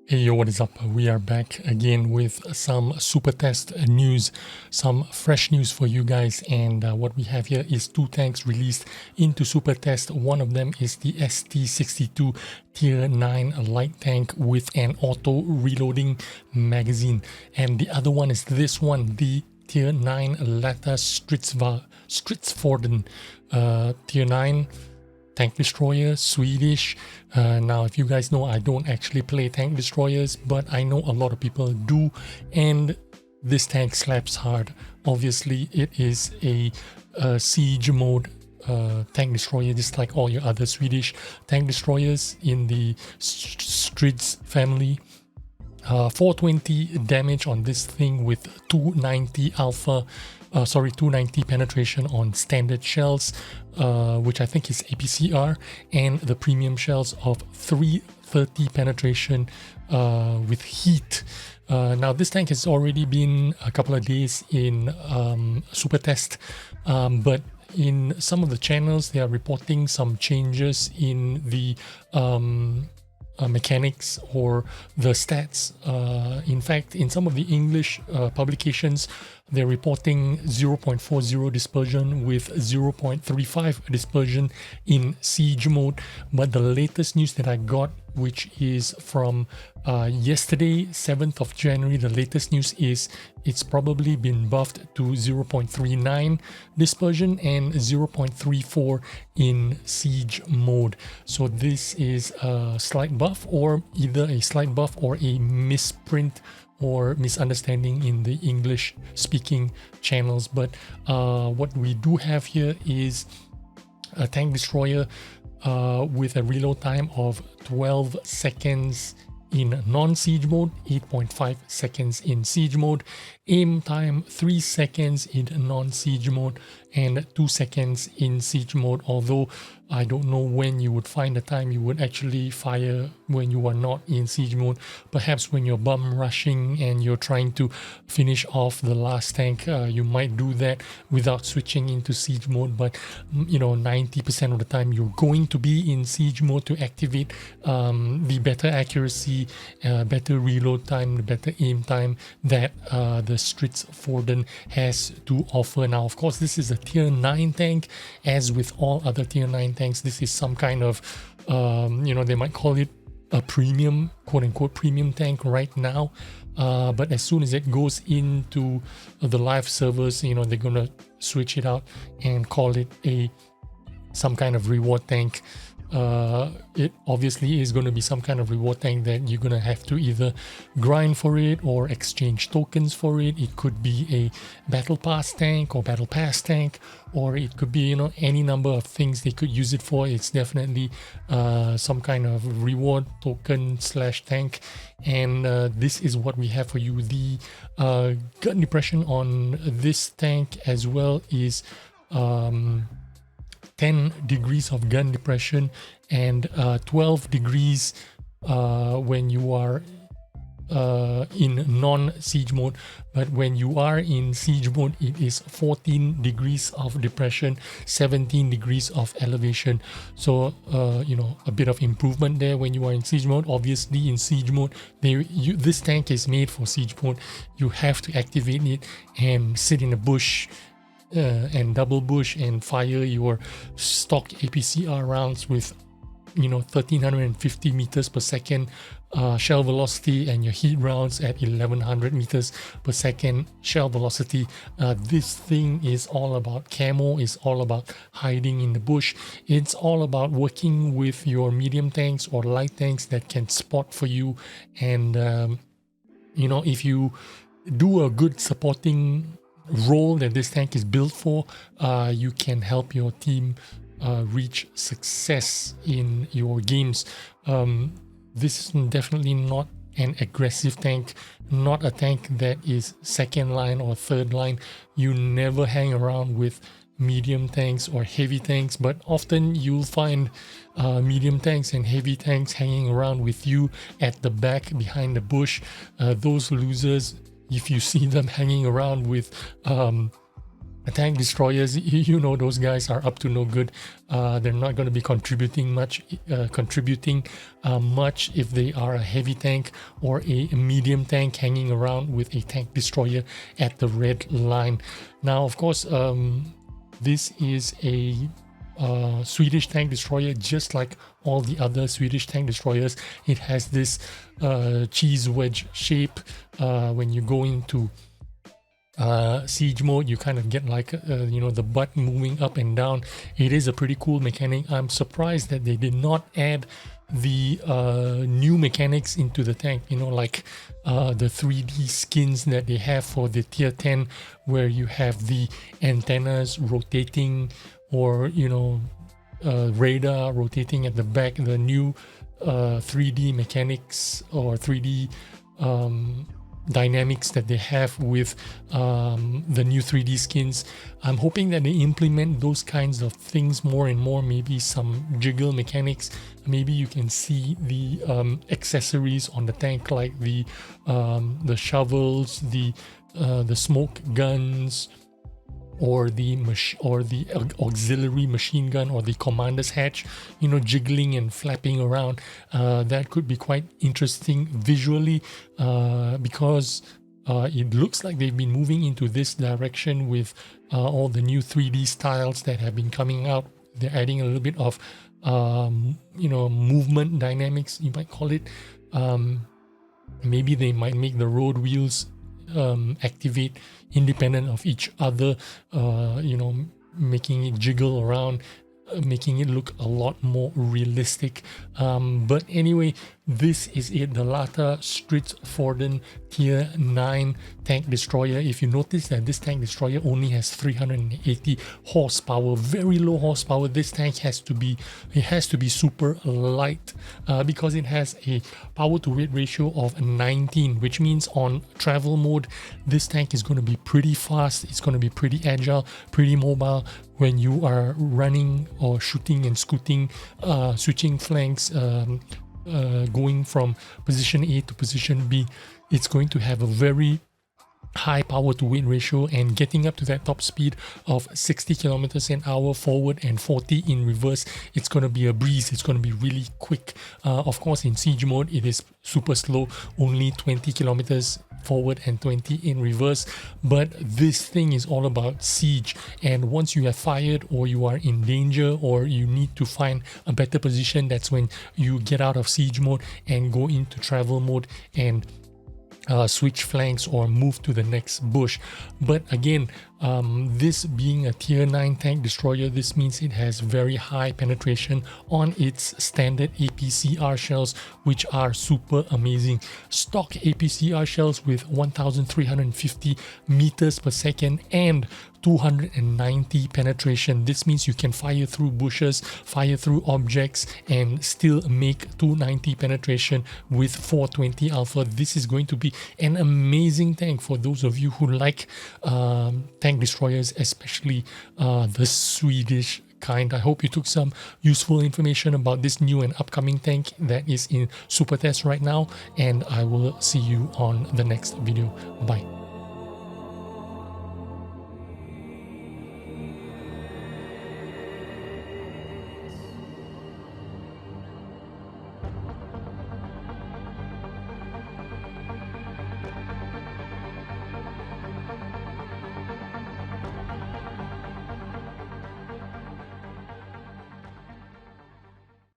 Hey yo, what is up? We are back again with some Supertest news, some fresh news for you guys. And what we have here is two tanks released into Supertest. One of them is the ST62 Tier 9 light tank with an auto reloading magazine. And the other one is this one, the Tier 9 Latta Stridsfordon Tier 9 tank destroyer, Swedish. Now, if you guys know, I don't actually play tank destroyers, but I know a lot of people do, and this tank slaps hard. Obviously, it is a siege mode tank destroyer, just like all your other Swedish tank destroyers in the Strids family. 420 damage on this thing with 290 290 penetration on standard shells, which I think is APCR, and the premium shells of 330 penetration with heat. Now this tank has already been a couple of days in Supertest, but in some of the channels they are reporting some changes in the mechanics or the stats. In fact, in some of the English publications, they're reporting 0.40 dispersion with 0.35 dispersion in siege mode. But the latest news that I got, which is from yesterday, 7th of January, the latest news is it's probably been buffed to 0.39 dispersion and 0.34 in siege mode. So this is a slight buff, or either a slight buff or a misprint or misunderstanding in the English speaking channels. But what we do have here is a tank destroyer with a reload time of 12 seconds in non-siege mode, 8.5 seconds in siege mode, aim time 3 seconds in non-siege mode, and 2 seconds in siege mode. Although I don't know when you would find the time you would actually fire when you are not in siege mode. Perhaps when you're bum rushing and you're trying to finish off the last tank, you might do that without switching into siege mode. But you know, 90% of the time you're going to be in siege mode to activate the better accuracy, better reload time, the better aim time that the Stridsfordon has to offer. Now, of course, this is a tier 9 tank. As with all other tier 9 tanks, this is some kind of they might call it a premium, quote-unquote premium tank right now, but as soon as it goes into the live servers, they're gonna switch it out and call it some kind of reward tank. It obviously is going to be some kind of reward tank that you're going to have to either grind for it or exchange tokens for it. It could be a battle pass tank or battle pass tank, or it could be any number of things they could use it for. It's definitely some kind of reward token / tank, and this is what we have for you. The gun depression on this tank as well is 10 degrees of gun depression and 12 degrees when you are in non-siege mode. But when you are in siege mode, it is 14 degrees of depression, 17 degrees of elevation. So a bit of improvement there when you are in siege mode. Obviously in siege mode, this tank is made for siege mode. You have to activate it and sit in a bush and double bush and fire your stock APCR rounds with 1350 meters per second shell velocity, and your heat rounds at 1100 meters per second shell velocity. This thing is all about camo, is all about hiding in the bush. It's all about working with your medium tanks or light tanks that can spot for you. And if you do a good supporting role that this tank is built for, you can help your team reach success in your games. This is definitely not an aggressive tank, not a tank that is second line or third line. You never hang around with medium tanks or heavy tanks, but often you'll find medium tanks and heavy tanks hanging around with you at the back behind the bush. Those losers, if you see them hanging around with tank destroyers, you know, those guys are up to no good. They're not going to be contributing much if they are a heavy tank or a medium tank hanging around with a tank destroyer at the red line. Now, of course, this is a Swedish tank destroyer, just like all the other Swedish tank destroyers. It has this cheese wedge shape. When you go into siege mode, you kind of get like you know, the butt moving up and down. It is a pretty cool mechanic. I'm surprised that they did not add the new mechanics into the tank, you know, like the 3D skins that they have for the tier 10, where you have the antennas rotating, or you know, radar rotating at the back. The new 3D mechanics or 3D dynamics that they have with the new 3D skins. I'm hoping that they implement those kinds of things more and more. Maybe some jiggle mechanics. Maybe you can see the accessories on the tank, like the shovels, the smoke guns, or the auxiliary machine gun, or the commander's hatch, you know, jiggling and flapping around. That could be quite interesting visually, because it looks like they've been moving into this direction with all the new 3D styles that have been coming out. They're adding a little bit of you know, movement dynamics, you might call it. Maybe they might make the road wheels activate independent of each other, you know, making it jiggle around, making it look a lot more realistic. But anyway, this is it, the Latta Stridsfordon tier 9 tank destroyer. If you notice that this tank destroyer only has 380 horsepower, very low horsepower. This tank has to be super light, because it has a power to weight ratio of 19, which means on travel mode this tank is going to be pretty fast. It's going to be pretty agile, pretty mobile. When you are running or shooting and scooting, switching flanks, going from position A to position B, it's going to have a very high power to weight ratio, and getting up to that top speed of 60 kilometers an hour forward and 40 in reverse, it's going to be a breeze. It's going to be really quick. Of course, in siege mode it is super slow, only 20 kilometers forward and 20 in reverse, but this thing is all about siege. And once you have fired, or you are in danger, or you need to find a better position, that's when you get out of siege mode and go into travel mode and switch flanks or move to the next bush. But again, this being a tier 9 tank destroyer, this means it has very high penetration on its standard APCR shells, which are super amazing. Stock APCR shells with 1350 meters per second and 290 penetration. This means you can fire through bushes, fire through objects, and still make 290 penetration with 420 alpha. This is going to be an amazing tank for those of you who like tank destroyers, especially the Swedish kind. I hope you took some useful information about this new and upcoming tank that is in Supertest right now, and I will see you on the next video. Bye.